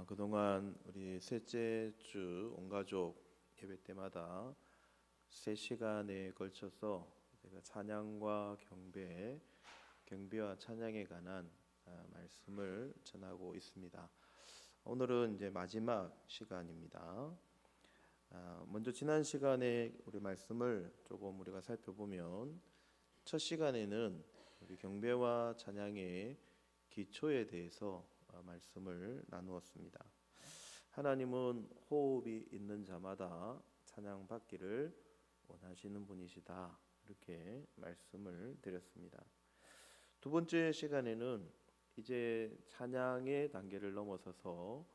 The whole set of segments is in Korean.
그동안 우리 셋째 주 온가족 예배 때마다 3시간에 걸쳐서 제가 찬양과 경배와 찬양에 관한 말씀을 전하고 있습니다. 오늘은 이제 마지막 시간입니다. 먼저 지난 시간에 우리 말씀을 조금 우리가 살펴보면 첫 시간에는 우리 경배와 찬양의 기초에 대해서 말씀을 나누었습니다. 하나님은 호흡이 있는 자마다 찬양받기를 원하시는 분이시다, 이렇게 말씀을 드렸습니다. 두 번째 시간에는 이제 찬양의 단계를 넘어서서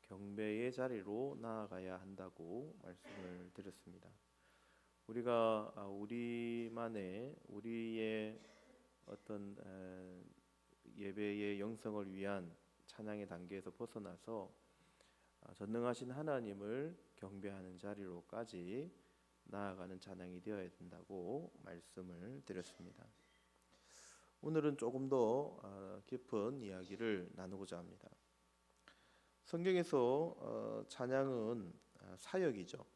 경배의 자리로 나아가야 한다고 말씀을 드렸습니다. 우리가 우리의 어떤 예배의 영성을 위한 찬양의 단계에서 벗어나서 전능하신 하나님을 경배하는 자리로까지 나아가는 찬양이 되어야 된다고 말씀을 드렸습니다. 오늘은 조금 더 깊은 이야기를 나누고자 합니다. 성경에서 찬양은 사역이죠.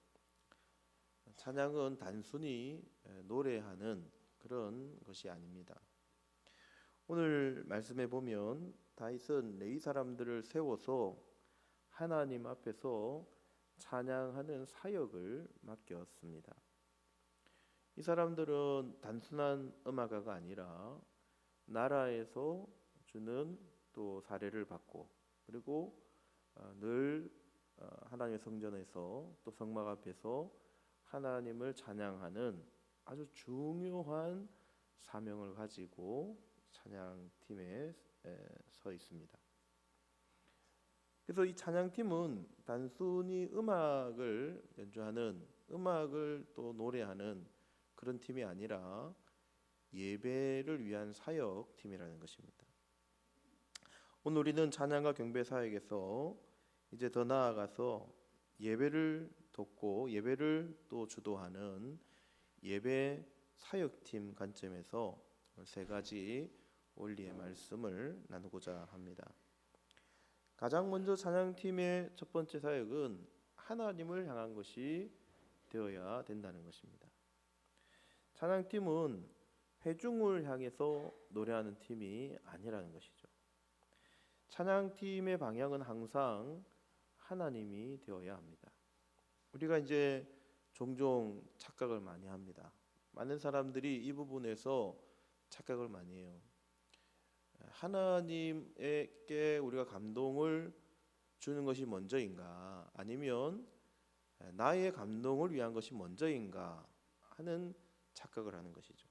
찬양은 단순히 노래하는 그런 것이 아닙니다. 오늘 말씀에 보면 다윗은 레위 사람들을 세워서 하나님 앞에서 찬양하는 사역을 맡겼습니다. 이 사람들은 단순한 음악가가 아니라 나라에서 주는 또 사례를 받고, 그리고 늘 하나님의 성전에서 또 성막 앞에서 하나님을 찬양하는 아주 중요한 사명을 가지고 찬양팀에 서 있습니다. 그래서 이 찬양팀은 단순히 음악을 연주하는, 음악을 또 노래하는 그런 팀이 아니라 예배를 위한 사역팀이라는 것입니다. 오늘 우리는 찬양과 경배 사역에서 이제 더 나아가서 예배를 돕고 예배를 또 주도하는 예배 사역팀 관점에서 3가지 원리의 말씀을 나누고자 합니다. 가장 먼저 찬양팀의 첫 번째 사역은 하나님을 향한 것이 되어야 된다는 것입니다. 찬양팀은 회중을 향해서 노래하는 팀이 아니라는 것이죠. 찬양팀의 방향은 항상 하나님이 되어야 합니다. 우리가 이제 종종 착각을 많이 합니다. 많은 사람들이 이 부분에서 착각을 많이 해요. 하나님께 우리가 감동을 주는 것이 먼저인가, 아니면 나의 감동을 위한 것이 먼저인가 하는 착각을 하는 것이죠.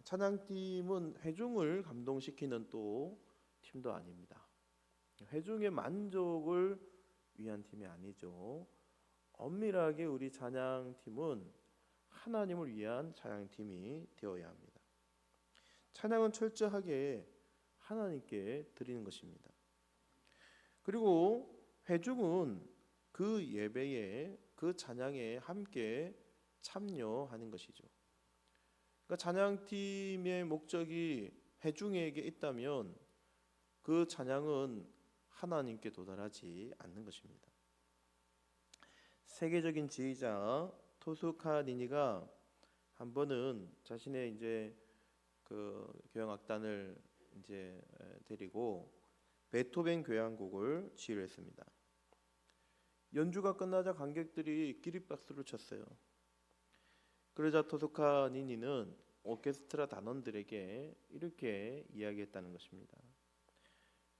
찬양팀은 회중을 감동시키는 또 팀도 아닙니다. 회중의 만족을 위한 팀이 아니죠. 엄밀하게 우리 찬양팀은 하나님을 위한 찬양팀이 되어야 합니다. 찬양은 철저하게 하나님께 드리는 것입니다. 그리고 회중은 그 예배에, 그 찬양에 함께 참여하는 것이죠. 그러니까 찬양팀의 목적이 회중에게 있다면 그 찬양은 하나님께 도달하지 않는 것입니다. 세계적인 지휘자 토스카니니가 한 번은 자신의 이제 그 교향악단을 이제 데리고 베토벤 교향곡을 지휘를 했습니다. 연주가 끝나자 관객들이 기립박수를 쳤어요. 그러자 토스카니니는 오케스트라 단원들에게 이렇게 이야기했다는 것입니다.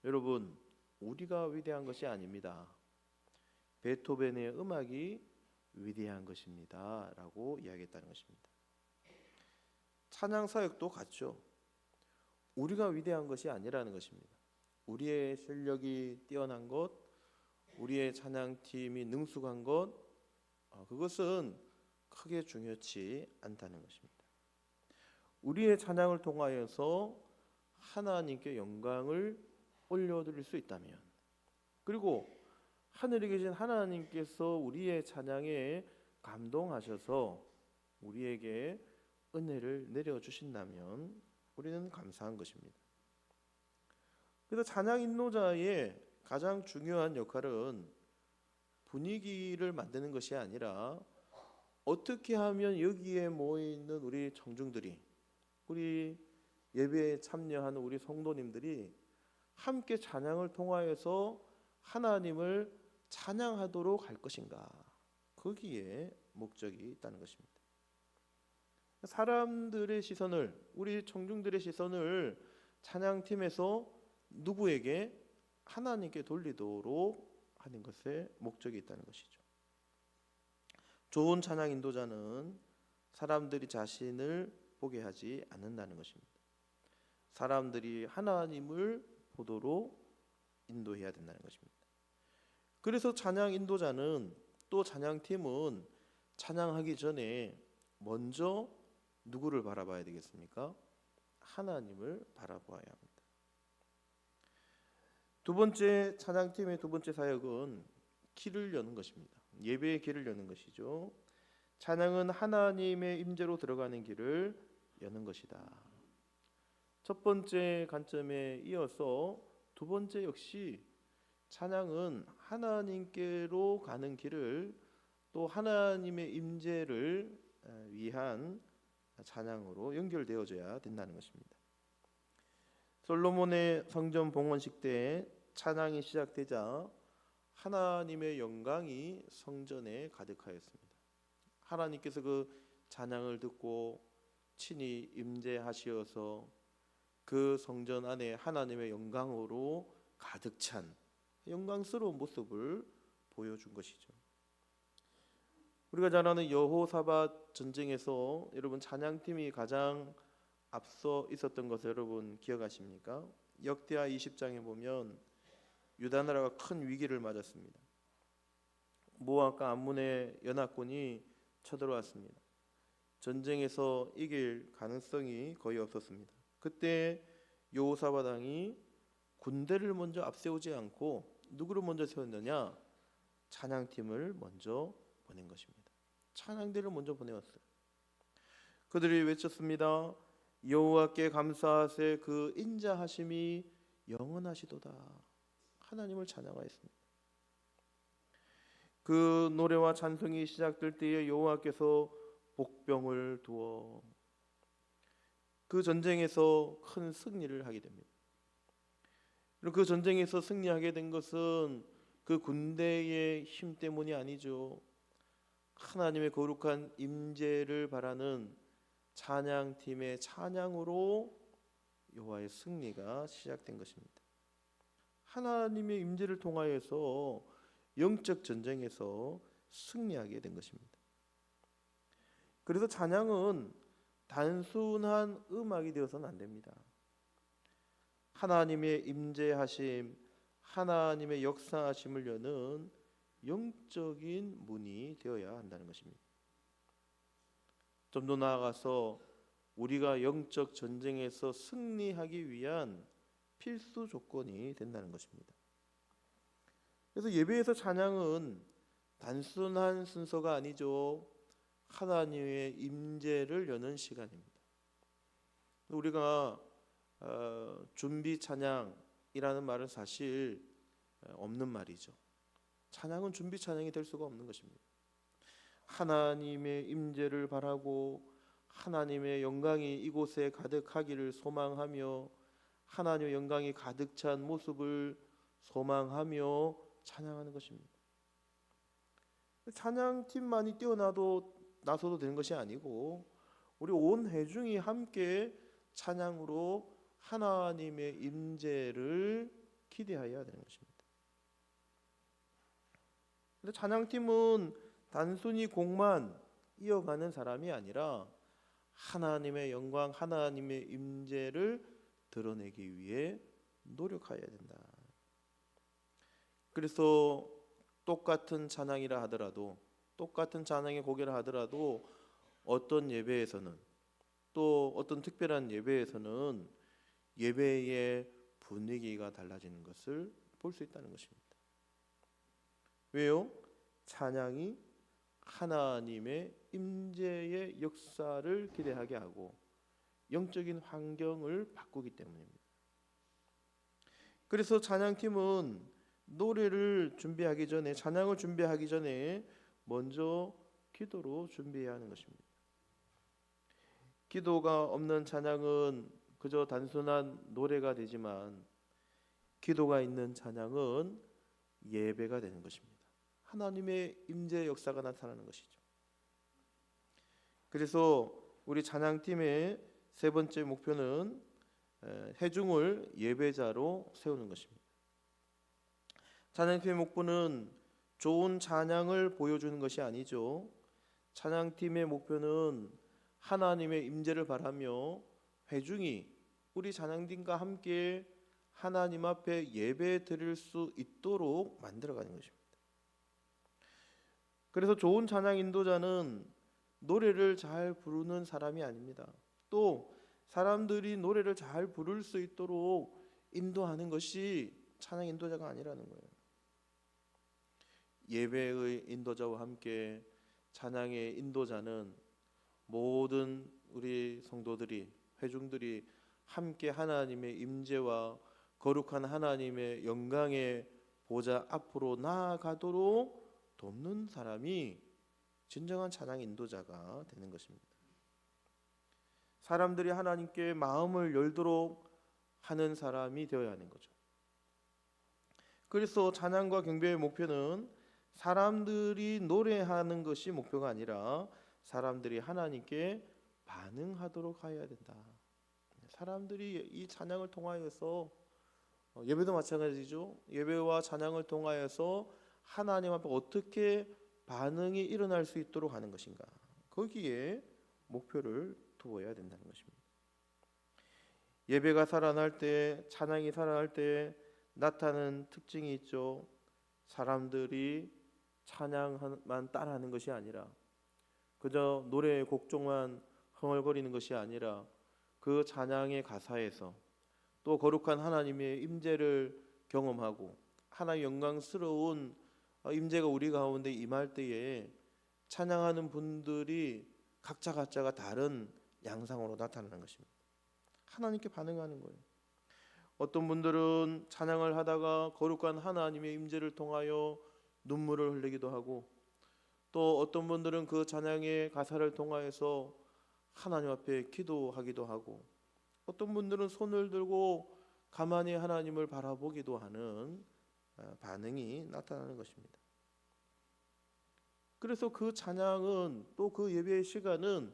여러분, 우리가 위대한 것이 아닙니다. 베토벤의 음악이 위대한 것입니다 라고 이야기했다는 것입니다. 찬양 사역도 같죠. 우리가 위대한 것이 아니라는 것입니다. 우리의 실력이 뛰어난 것, 우리의 찬양팀이 능숙한 것, 그것은 크게 중요치 않다는 것입니다. 우리의 찬양을 통하여서 하나님께 영광을 올려드릴 수 있다면, 그리고 하늘에 계신 하나님께서 우리의 찬양에 감동하셔서 우리에게 은혜를 내려주신다면 우리는 감사한 것입니다. 그래서 찬양 인도자의 가장 중요한 역할은 분위기를 만드는 것이 아니라 어떻게 하면 여기에 모여 있는 우리 청중들이, 우리 예배에 참여하는 우리 성도님들이 함께 찬양을 통하여서 하나님을 찬양하도록 할 것인가, 거기에 목적이 있다는 것입니다. 사람들의 시선을, 우리 청중들의 시선을 찬양팀에서 누구에게? 하나님께 돌리도록 하는 것에 목적이 있다는 것이죠. 좋은 찬양 인도자는 사람들이 자신을 보게 하지 않는다는 것입니다. 사람들이 하나님을 보도록 인도해야 된다는 것입니다. 그래서 찬양 인도자는, 또 찬양팀은 찬양하기 전에 먼저 누구를 바라봐야 되겠습니까? 하나님을 바라보아야 합니다. 두 번째, 찬양팀의 두 번째 사역은 길을 여는 것입니다. 예배의 길을 여는 것이죠. 찬양은 하나님의 임재로 들어가는 길을 여는 것이다. 첫 번째 관점에 이어서 두 번째 역시 찬양은 하나님께로 가는 길을, 또 하나님의 임재를 위한 찬양으로 연결되어져야 된다는 것입니다. 솔로몬의 성전 봉헌식 때 찬양이 시작되자 하나님의 영광이 성전에 가득하였습니다. 하나님께서 그 찬양을 듣고 친히 임재하시어서 그 성전 안에 하나님의 영광으로 가득 찬 영광스러운 모습을 보여준 것이죠. 우리가 잘 아는 여호사밧 전쟁에서 여러분 찬양팀이 가장 앞서 있었던 것을 여러분 기억하십니까? 역대하 20장에 보면 유다 나라가 큰 위기를 맞았습니다. 모압과 암몬의 연합군이 쳐들어왔습니다. 전쟁에서 이길 가능성이 거의 없었습니다. 그때 여호사밧 왕이 군대를 먼저 앞세우지 않고 누구를 먼저 세웠느냐? 찬양팀을 먼저 보낸 것입니다. 찬양대를 먼저 보내왔어요. 그들이 외쳤습니다. 여호와께 감사하세, 그 인자하심이 영원하시도다. 하나님을 찬양하였습니다. 그 노래와 찬송이 시작될 때에 여호와께서 복병을 두어 그 전쟁에서 큰 승리를 하게 됩니다. 그 전쟁에서 승리하게 된 것은 그 군대의 힘 때문이 아니죠. 하나님의 거룩한 임재를 바라는 찬양팀의 찬양으로 여호와의 승리가 시작된 것입니다. 하나님의 임재를 통하여서 영적 전쟁에서 승리하게 된 것입니다. 그래서 찬양은 단순한 음악이 되어서는 안 됩니다. 하나님의 임재하심, 하나님의 역사하심을 여는 영적인 문이 되어야 한다는 것입니다. 좀 더 나아가서 우리가 영적 전쟁에서 승리하기 위한 필수 조건이 된다는 것입니다. 그래서 예배에서 찬양은 단순한 순서가 아니죠. 하나님의 임재를 여는 시간입니다. 우리가 준비 찬양이라는 말은 사실 없는 말이죠. 찬양은 준비 찬양이 될 수가 없는 것입니다. 하나님의 임재를 바라고 하나님의 영광이 이곳에 가득하기를 소망하며 하나님의 영광이 가득 찬 모습을 소망하며 찬양하는 것입니다. 찬양팀만이 나서도 되는 것이 아니고 우리 온 회중이 함께 찬양으로 하나님의 임재를 기대해야 되는 것입니다. 근데 찬양팀은 단순히 곡만 이어가는 사람이 아니라 하나님의 영광, 하나님의 임재를 드러내기 위해 노력해야 된다. 그래서 똑같은 찬양이라 하더라도, 똑같은 찬양의 곡이라 하더라도 어떤 예배에서는, 또 어떤 특별한 예배에서는 예배의 분위기가 달라지는 것을 볼 수 있다는 것입니다. 왜요? 찬양이 하나님의 임재의 역사를 기대하게 하고 영적인 환경을 바꾸기 때문입니다. 그래서 찬양팀은 노래를 준비하기 전에, 찬양을 준비하기 전에 먼저 기도로 준비해야 하는 것입니다. 기도가 없는 찬양은 그저 단순한 노래가 되지만, 기도가 있는 찬양은 예배가 되는 것입니다. 하나님의 임재 역사가 나타나는 것이죠. 그래서 우리 찬양팀의 세 번째 목표는 회중을 예배자로 세우는 것입니다. 찬양팀의 목표는 좋은 찬양을 보여주는 것이 아니죠. 찬양팀의 목표는 하나님의 임재를 바라며 회중이 우리 찬양팀과 함께 하나님 앞에 예배 드릴 수 있도록 만들어가는 것입니다. 그래서 좋은 찬양 인도자는 노래를 잘 부르는 사람이 아닙니다. 또 사람들이 노래를 잘 부를 수 있도록 인도하는 것이 찬양 인도자가 아니라는 거예요. 예배의 인도자와 함께 찬양의 인도자는 모든 우리 성도들이, 회중들이 함께 하나님의 임재와 거룩한 하나님의 영광의 보좌 앞으로 나아가도록 돕는 사람이 진정한 찬양 인도자가 되는 것입니다. 사람들이 하나님께 마음을 열도록 하는 사람이 되어야 하는 거죠. 그래서 찬양과 경배의 목표는 사람들이 노래하는 것이 목표가 아니라 사람들이 하나님께 반응하도록 해야 된다. 사람들이 이 찬양을 통하여서, 예배도 마찬가지죠. 예배와 찬양을 통하여서 하나님 앞에 어떻게 반응이 일어날 수 있도록 하는 것인가, 거기에 목표를 두어야 된다는 것입니다. 예배가 살아날 때, 찬양이 살아날 때 나타나는 특징이 있죠. 사람들이 찬양만 따라하는 것이 아니라, 그저 노래의 곡종만 흥얼거리는 것이 아니라 그 찬양의 가사에서 또 거룩한 하나님의 임재를 경험하고 하나님의 영광스러운 임재가 우리 가운데 임할 때에 찬양하는 분들이 각자가 다른 양상으로 나타나는 것입니다. 하나님께 반응하는 거예요. 어떤 분들은 찬양을 하다가 거룩한 하나님의 임재를 통하여 눈물을 흘리기도 하고, 또 어떤 분들은 그 찬양의 가사를 통하여서 하나님 앞에 기도하기도 하고, 어떤 분들은 손을 들고 가만히 하나님을 바라보기도 하는 반응이 나타나는 것입니다. 그래서 그 찬양은, 또 그 예배의 시간은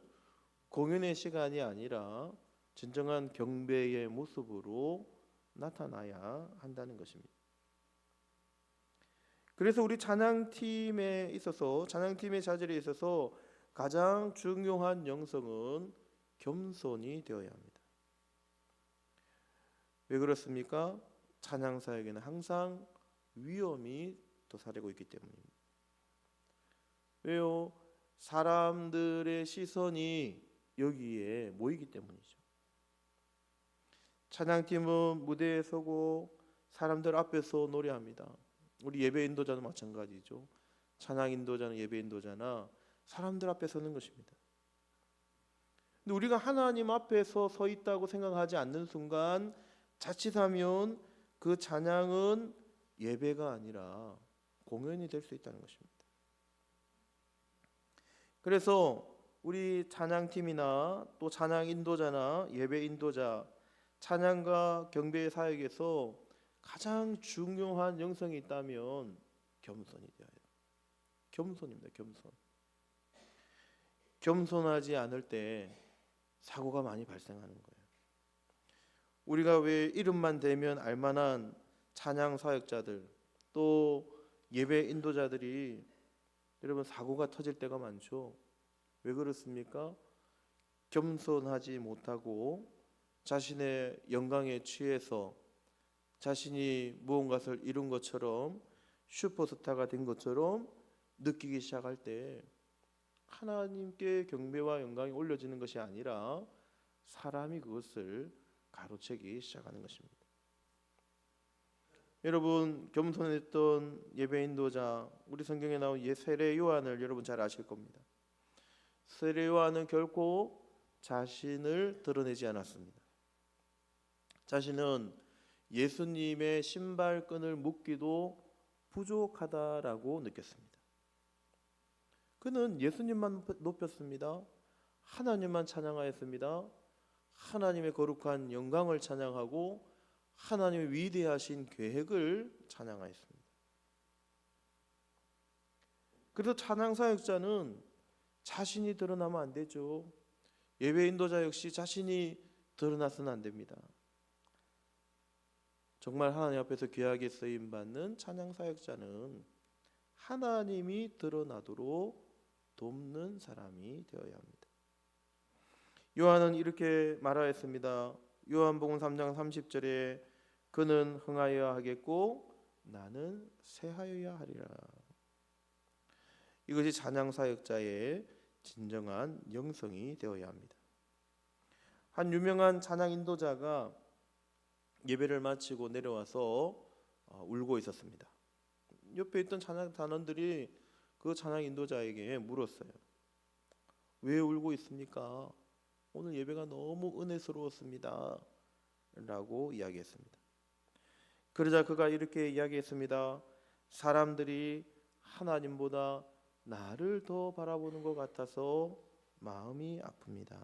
공연의 시간이 아니라 진정한 경배의 모습으로 나타나야 한다는 것입니다. 그래서 우리 찬양팀에 있어서, 찬양팀의 자질에 있어서 가장 중요한 영성은 겸손이 되어야 합니다. 왜 그렇습니까? 찬양사에게는 항상 위험이 도사리고 있기 때문입니다. 왜요? 사람들의 시선이 여기에 모이기 때문이죠. 찬양팀은 무대에 서고 사람들 앞에서 노래합니다. 우리 예배 인도자는 마찬가지죠. 찬양 인도자는, 예배 인도자나 사람들 앞에 서는 것입니다. 근데 우리가 하나님 앞에서 서 있다고 생각하지 않는 순간 자칫하면 그 찬양은 예배가 아니라 공연이 될 수 있다는 것입니다. 그래서 우리 찬양팀이나 또 찬양 인도자나 예배 인도자, 찬양과 경배의 사역에서 가장 중요한 영성이 있다면 겸손이 되어야 해요. 겸손입니다. 겸손. 겸손하지 않을 때 사고가 많이 발생하는 거예요. 우리가 왜 이름만 대면 알만한 찬양 사역자들, 또 예배 인도자들이 여러분 사고가 터질 때가 많죠. 왜 그렇습니까? 겸손하지 못하고 자신의 영광에 취해서 자신이 무언가를 이룬 것처럼, 슈퍼스타가 된 것처럼 느끼기 시작할 때 하나님께 경배와 영광이 올려지는 것이 아니라 사람이 그것을 가로채기 시작하는 것입니다. 여러분, 겸손했던 예배 인도자, 우리 성경에 나온 세례 요한을 여러분 잘 아실 겁니다. 세례 요한은 결코 자신을 드러내지 않았습니다. 자신은 예수님의 신발끈을 묶기도 부족하다라고 느꼈습니다. 그는 예수님만 높였습니다. 하나님만 찬양하였습니다. 하나님의 거룩한 영광을 찬양하고 하나님의 위대하신 계획을 찬양하였습니다. 그래서 찬양 사역자는 자신이 드러나면 안 되죠. 예배 인도자 역시 자신이 드러나서는 안 됩니다. 정말 하나님 앞에서 귀하게 쓰임 받는 찬양 사역자는 하나님이 드러나도록 돕는 사람이 되어야 합니다. 요한은 이렇게 말하였습니다. 요한복음 3장 30절에 그는 흥하여야 하겠고 나는 쇠하여야 하리라. 이것이 찬양 사역자의 진정한 영성이 되어야 합니다. 한 유명한 찬양 인도자가 예배를 마치고 내려와서 울고 있었습니다. 옆에 있던 찬양 단원들이 그 찬양 인도자에게 물었어요. 왜 울고 있습니까? 오늘 예배가 너무 은혜스러웠습니다. 라고 이야기했습니다. 그러자 그가 이렇게 이야기했습니다. 사람들이 하나님보다 나를 더 바라보는 것 같아서 마음이 아픕니다.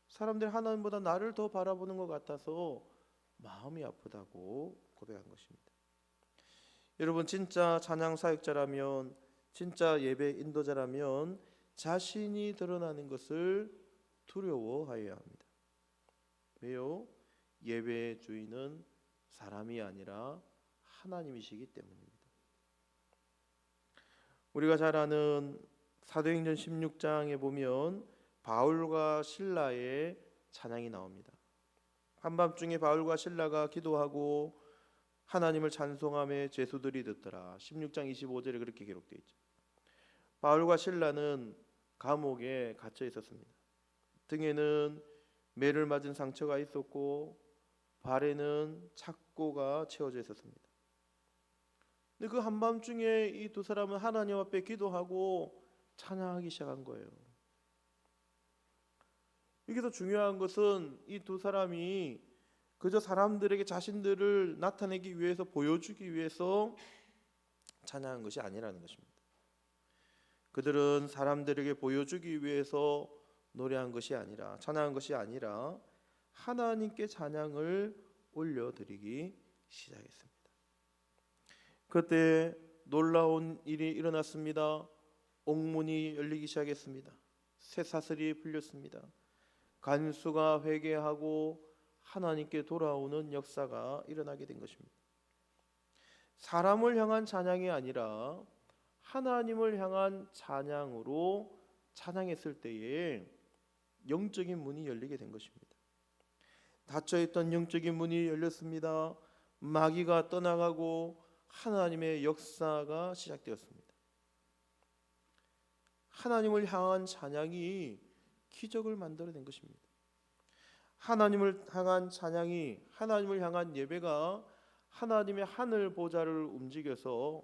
사람들이 하나님보다 나를 더 바라보는 것 같아서 마음이 아프다고 고백한 것입니다. 여러분, 진짜 찬양 사역자라면, 진짜 예배 인도자라면 자신이 드러나는 것을 두려워하여야 합니다. 왜요? 예배의 주인은 사람이 아니라 하나님이시기 때문입니다. 우리가 잘 아는 사도행전 16장에 보면 바울과 실라의 찬양이 나옵니다. 한밤중에 바울과 실라가 기도하고 하나님을 찬송하며 죄수들이 듣더라. 16장 25절에 그렇게 기록되어 있죠. 바울과 실라는 감옥에 갇혀 있었습니다. 등에는 매를 맞은 상처가 있었고 발에는 착고가 채워져 있었습니다. 근데 그 한밤중에 이 두 사람은 하나님 앞에 기도하고 찬양하기 시작한 거예요. 이게 더 중요한 것은 이 두 사람이 그저 사람들에게 자신들을 나타내기 위해서, 보여주기 위해서 찬양한 것이 아니라는 것입니다. 그들은 사람들에게 보여주기 위해서 노래한 것이 아니라, 찬양한 것이 아니라 하나님께 찬양을 올려드리기 시작했습니다. 그때 놀라운 일이 일어났습니다. 옥문이 열리기 시작했습니다. 쇠사슬이 풀렸습니다. 간수가 회개하고 하나님께 돌아오는 역사가 일어나게 된 것입니다. 사람을 향한 찬양이 아니라 하나님을 향한 찬양으로 찬양했을 때에 영적인 문이 열리게 된 것입니다. 닫혀있던 영적인 문이 열렸습니다. 마귀가 떠나가고 하나님의 역사가 시작되었습니다. 하나님을 향한 찬양이 기적을 만들어낸 것입니다. 하나님을 향한 찬양이, 하나님을 향한 예배가 하나님의 하늘 보좌를 움직여서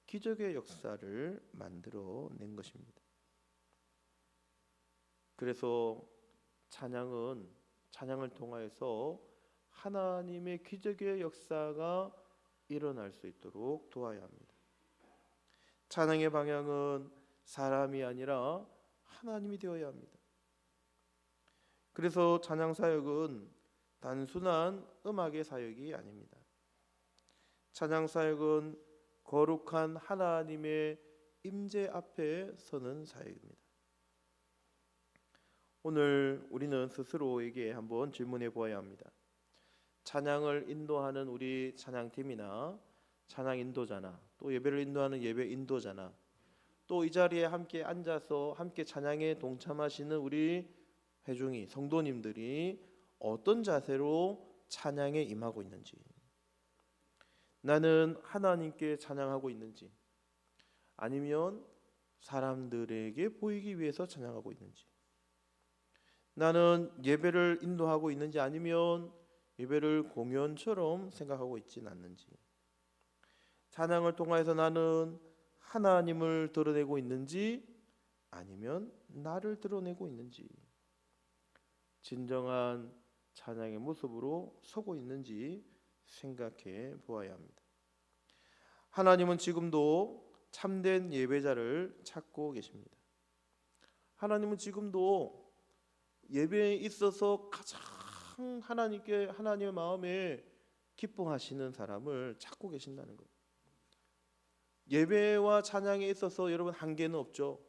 기적의 역사를 만들어낸 것입니다. 그래서 찬양을 통하여서 하나님의 기적의 역사가 일어날 수 있도록 도와야 합니다. 찬양의 방향은 사람이 아니라 하나님이 되어야 합니다. 그래서 찬양 사역은 단순한 음악의 사역이 아닙니다. 찬양 사역은 거룩한 하나님의 임재 앞에 서는 사역입니다. 오늘 우리는 스스로에게 한번 질문해 보아야 합니다. 찬양을 인도하는 우리 찬양팀이나 찬양 인도자나, 또 예배를 인도하는 예배 인도자나, 또 이 자리에 함께 앉아서 함께 찬양에 동참하시는 우리 회중이, 성도님들이 어떤 자세로 찬양에 임하고 있는지, 나는 하나님께 찬양하고 있는지, 아니면 사람들에게 보이기 위해서 찬양하고 있는지, 나는 예배를 인도하고 있는지 아니면 예배를 공연처럼 생각하고 있지는 않는지, 찬양을 통해서 나는 하나님을 드러내고 있는지 아니면 나를 드러내고 있는지, 진정한 찬양의 모습으로 서고 있는지 생각해 보아야 합니다. 하나님은 지금도 참된 예배자를 찾고 계십니다. 하나님은 지금도 예배에 있어서 가장 하나님의 마음에 기뻐하시는 사람을 찾고 계신다는 거예요. 예배와 찬양에 있어서 여러분 한계는 없죠.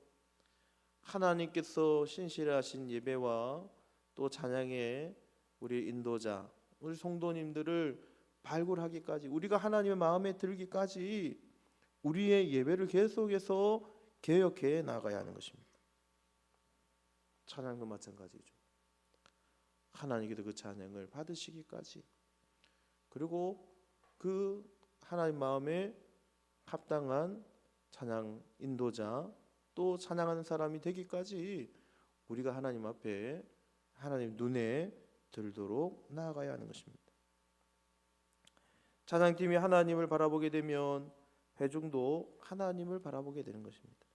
하나님께서 신실하신 예배와 또 찬양의 우리 인도자, 우리 성도님들을 발굴하기까지, 우리가 하나님의 마음에 들기까지 우리의 예배를 계속해서 개혁해 나가야 하는 것입니다. 찬양도 마찬가지죠. 하나님께서 그 찬양을 받으시기까지, 그리고 그 하나님 마음에 합당한 찬양 인도자 또 찬양하는 사람이 되기까지 우리가 하나님 앞에 하나님 눈에 들도록 나아가야 하는 것입니다. 찬양팀이 하나님을 바라보게 되면 회중도 하나님을 바라보게 되는 것입니다.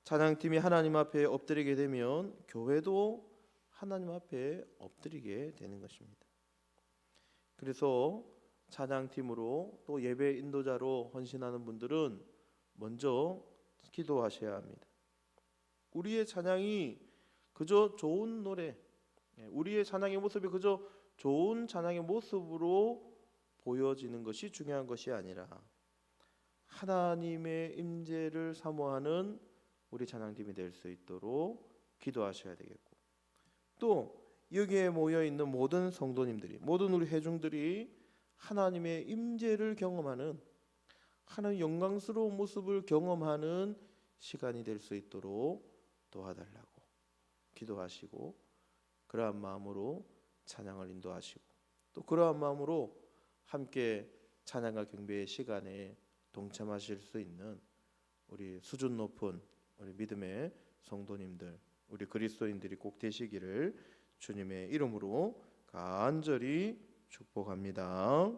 찬양팀이 하나님 앞에 엎드리게 되면 교회도 하나님 앞에 엎드리게 되는 것입니다. 그래서 찬양팀으로 또 예배 인도자로 헌신하는 분들은 먼저 기도하셔야 합니다. 우리의 찬양이 그저 좋은 노래, 우리의 찬양의 모습이 그저 좋은 찬양의 모습으로 보여지는 것이 중요한 것이 아니라 하나님의 임재를 사모하는 우리 찬양팀이 될 수 있도록 기도하셔야 되겠고, 또 여기에 모여 있는 모든 성도님들이, 모든 우리 회중들이 하나님의 임재를 경험하는, 하나님의 영광스러운 모습을 경험하는 시간이 될 수 있도록 도와달라고 기도하시고, 그러한 마음으로 찬양을 인도하시고, 또 그러한 마음으로 함께 찬양과 경배의 시간에 동참하실 수 있는 우리 수준 높은 우리 믿음의 성도님들, 우리 그리스도인들이 꼭 되시기를 주님의 이름으로 간절히 축복합니다.